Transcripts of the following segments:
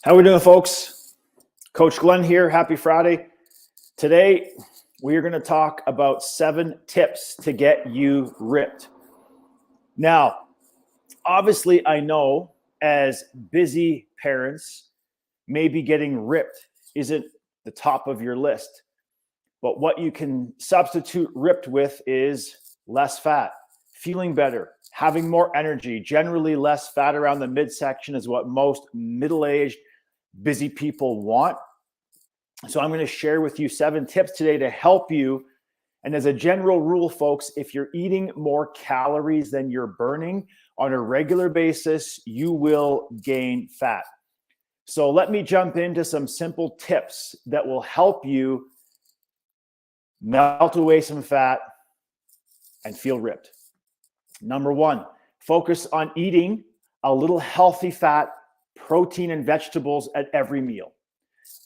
How we doing, folks? Coach Glenn here. Happy Friday. Today, we are going to talk about 7 tips to get you ripped. Now, obviously, I know as busy parents, maybe getting ripped isn't the top of your list. But what you can substitute ripped with is less fat, feeling better, having more energy. Generally, less fat around the midsection is what most middle-aged busy people want. So I'm going to share with you 7 tips today to help you. And as a general rule, folks, if you're eating more calories than you're burning on a regular basis, you will gain fat. So let me jump into some simple tips that will help you melt away some fat and feel ripped. Number 1, focus on eating a little healthy fat, protein, and vegetables at every meal.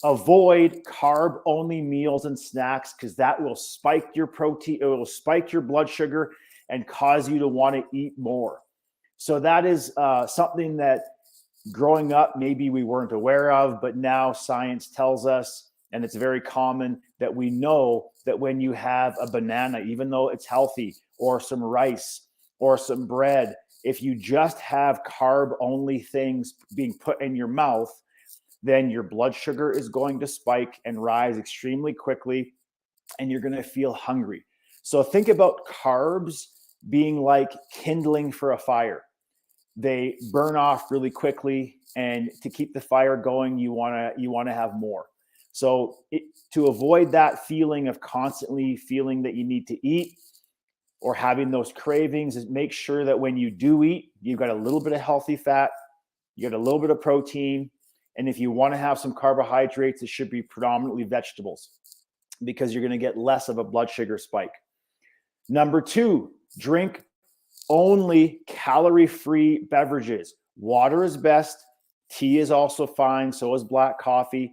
Avoid carb-only meals and snacks because that will spike your protein, it will spike your blood sugar and cause you to want to eat more. So that is something that growing up, maybe we weren't aware of, but now science tells us, and it's very common, that we know that when you have a banana, even though it's healthy, or some rice, or some bread, if you just have carb-only things being put in your mouth, then your blood sugar is going to spike and rise extremely quickly, and you're going to feel hungry. So think about carbs being like kindling for a fire. They burn off really quickly, and to keep the fire going, you want to have more. So to avoid that feeling of constantly feeling that you need to eat or having those cravings, is make sure that when you do eat, you've got a little bit of healthy fat, you got a little bit of protein, and if you want to have some carbohydrates, it should be predominantly vegetables because you're going to get less of a blood sugar spike. Number 2, drink only calorie-free beverages. Water is best. Tea is also fine. So is black coffee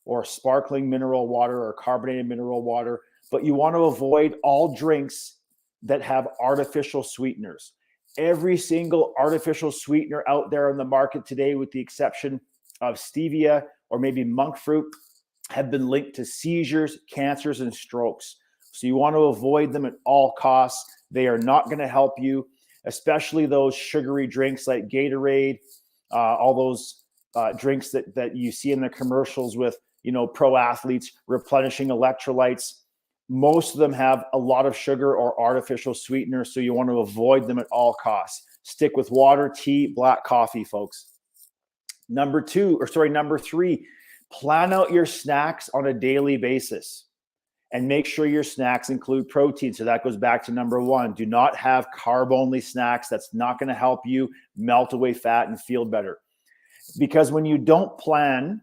or sparkling mineral water or carbonated mineral water. But you want to avoid all drinks that have artificial sweeteners. Every single artificial sweetener out there on the market today, with the exception of stevia or maybe monk fruit, have been linked to seizures, cancers, and strokes. So you want to avoid them at all costs. They are not going to help you, especially those sugary drinks like Gatorade, all those drinks that you see in the commercials with, pro athletes replenishing electrolytes. Most of them have a lot of sugar or artificial sweeteners, so you want to avoid them at all costs. Stick with water, tea, black coffee, folks. Number 3, plan out your snacks on a daily basis and make sure your snacks include protein. So that goes back to number 1. Do not have carb-only snacks. That's not going to help you melt away fat and feel better. Because when you don't plan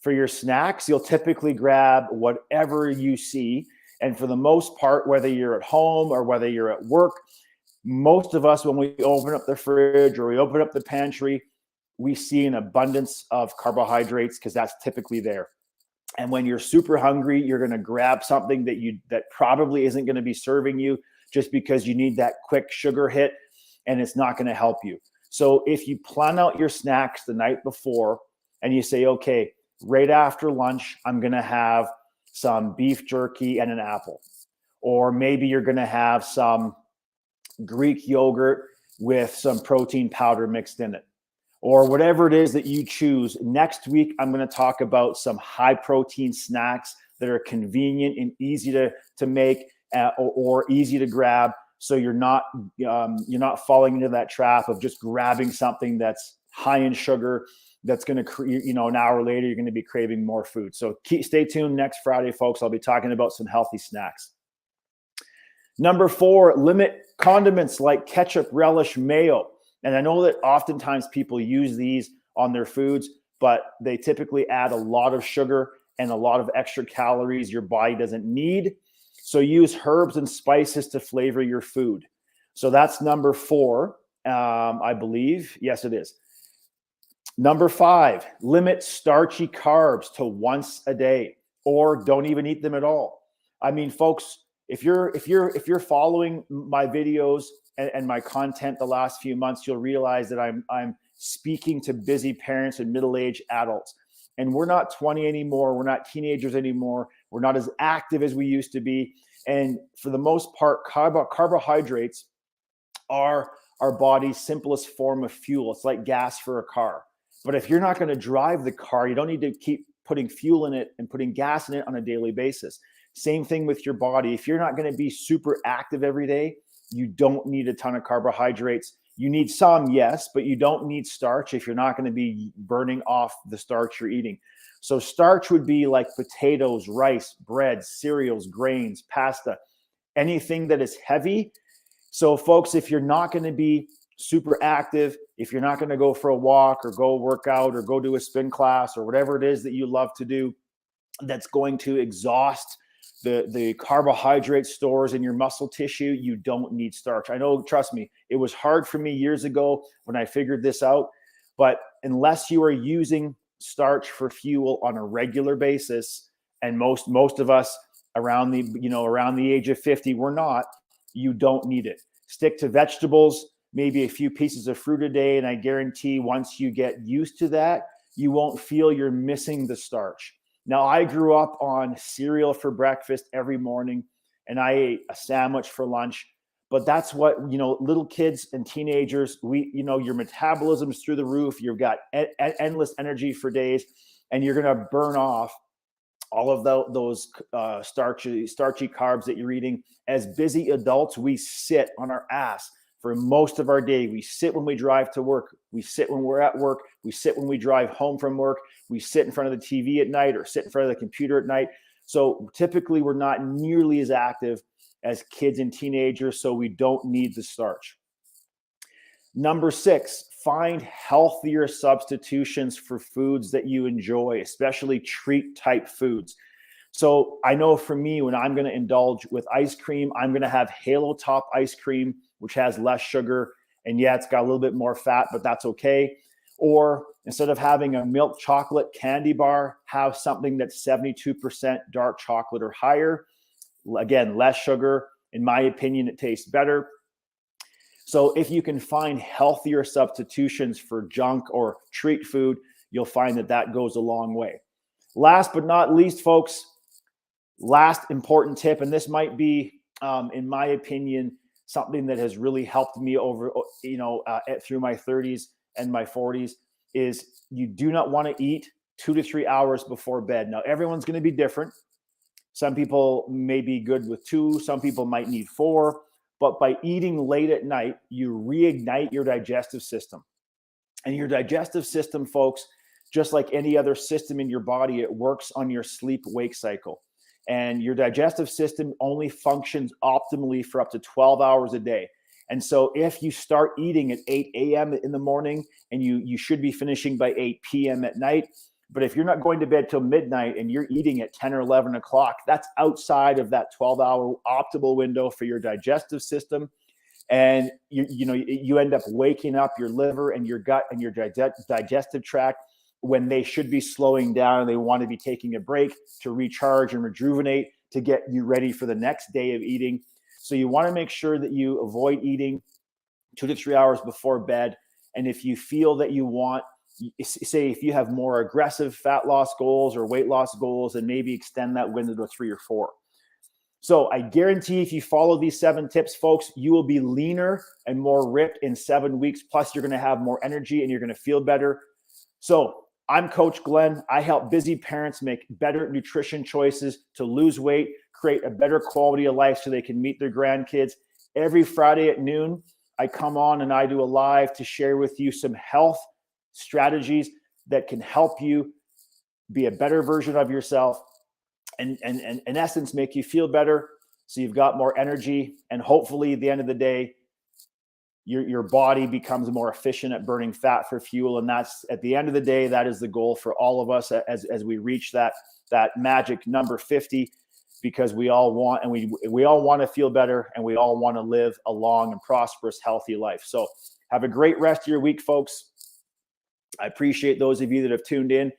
for your snacks, you'll typically grab whatever you see. And for the most part, whether you're at home or whether you're at work, most of us, when we open up the fridge or we open up the pantry, we see an abundance of carbohydrates because that's typically there. And when you're super hungry, you're going to grab something that probably isn't going to be serving you just because you need that quick sugar hit, and it's not going to help you. So if you plan out your snacks the night before and you say, okay, right after lunch, I'm going to have some beef jerky and an apple. Or maybe you're going to have some Greek yogurt with some protein powder mixed in it. Or whatever it is that you choose. Next week, I'm going to talk about some high protein snacks that are convenient and easy to make or easy to grab. So you're not falling into that trap of just grabbing something that's high in sugar that's going to create, an hour later, you're going to be craving more food. So stay tuned next Friday, folks. I'll be talking about some healthy snacks. Number 4, limit condiments like ketchup, relish, mayo. And I know that oftentimes people use these on their foods, but they typically add a lot of sugar and a lot of extra calories your body doesn't need. So use herbs and spices to flavor your food. So that's number 4, I believe. Yes, it is. Number 5, limit starchy carbs to once a day, or don't even eat them at all. I mean, folks, if you're following my videos and my content the last few months, you'll realize that I'm speaking to busy parents and middle-aged adults. And we're not 20 anymore. We're not teenagers anymore. We're not as active as we used to be. And for the most part, carbohydrates are our body's simplest form of fuel. It's like gas for a car. But if you're not going to drive the car, you don't need to keep putting fuel in it and putting gas in it on a daily basis. Same thing with your body. If you're not going to be super active every day, you don't need a ton of carbohydrates. You need some, yes, but you don't need starch if you're not going to be burning off the starch you're eating. So starch would be like potatoes, rice, bread, cereals, grains, pasta, anything that is heavy. So folks, if you're not going to be super active, if you're not going to go for a walk or go work out or go do a spin class or whatever it is that you love to do, that's going to exhaust the carbohydrate stores in your muscle tissue, you don't need starch. I know, trust me, it was hard for me years ago when I figured this out, but unless you are using starch for fuel on a regular basis, and most of us around the age of 50, we're not, you don't need it. Stick to vegetables, maybe a few pieces of fruit a day, and I guarantee once you get used to that, you won't feel you're missing the starch. Now, I grew up on cereal for breakfast every morning, and I ate a sandwich for lunch. But that's what, little kids and teenagers, your metabolism's through the roof. You've got endless energy for days, and you're going to burn off all of those starchy carbs that you're eating. As busy adults, we sit on our ass for most of our day. We sit when we drive to work. We sit when we're at work. We sit when we drive home from work. We sit in front of the TV at night or sit in front of the computer at night. So typically we're not nearly as active as kids and teenagers, so we don't need the starch. Number 6, find healthier substitutions for foods that you enjoy, especially treat type foods. So I know for me, when I'm going to indulge with ice cream, I'm going to have Halo Top ice cream, which has less sugar. And yeah, it's got a little bit more fat, but that's okay. Or instead of having a milk chocolate candy bar, have something that's 72% dark chocolate or higher. Again, less sugar. In my opinion, it tastes better. So if you can find healthier substitutions for junk or treat food, you'll find that goes a long way. Last but not least, folks, last important tip, and this might be, in my opinion, something that has really helped me over, through my 30s and my 40s, is you do not want to eat 2 to 3 hours before bed. Now, everyone's going to be different. Some people may be good with 2. Some people might need 4. But by eating late at night, you reignite your digestive system. And your digestive system, folks, just like any other system in your body, it works on your sleep-wake cycle. And your digestive system only functions optimally for up to 12 hours a day. And so if you start eating at 8 a.m. in the morning, and you should be finishing by 8 p.m. at night, but if you're not going to bed till midnight and you're eating at 10 or 11 o'clock, that's outside of that 12-hour optimal window for your digestive system. And you end up waking up your liver and your gut and your digestive tract when they should be slowing down, and they want to be taking a break to recharge and rejuvenate to get you ready for the next day of eating. So you want to make sure that you avoid eating 2 to 3 hours before bed. And if you feel that you want, say if you have more aggressive fat loss goals or weight loss goals, then maybe extend that window to 3 or 4. So I guarantee if you follow these 7 tips, folks, you will be leaner and more ripped in 7 weeks. Plus, you're going to have more energy and you're going to feel better. So I'm Coach Glenn. I help busy parents make better nutrition choices to lose weight, create a better quality of life so they can meet their grandkids. Every Friday at noon, I come on and I do a live to share with you some health strategies that can help you be a better version of yourself and in essence make you feel better so you've got more energy, and hopefully at the end of the day your body becomes more efficient at burning fat for fuel. And that's, at the end of the day, that is the goal for all of us as we reach that magic number 50, because we all want, and we all want to feel better, and we all want to live a long and prosperous, healthy life. So have a great rest of your week, folks. I appreciate those of you that have tuned in.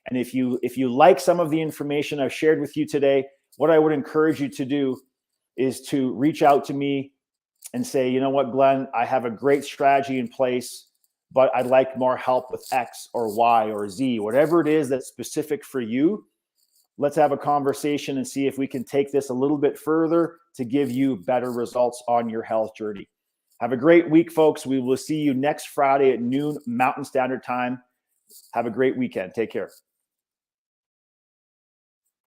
And if you like some of the information I've shared with you today, what I would encourage you to do is to reach out to me and say, you know what, Glenn, I have a great strategy in place but I'd like more help with X or Y or Z, whatever it is that's specific for you. Let's have a conversation and see if we can take this a little bit further to give you better results on your health journey. Have a great week, folks. We will see you next Friday at noon Mountain Standard Time. Have a great weekend. Take care.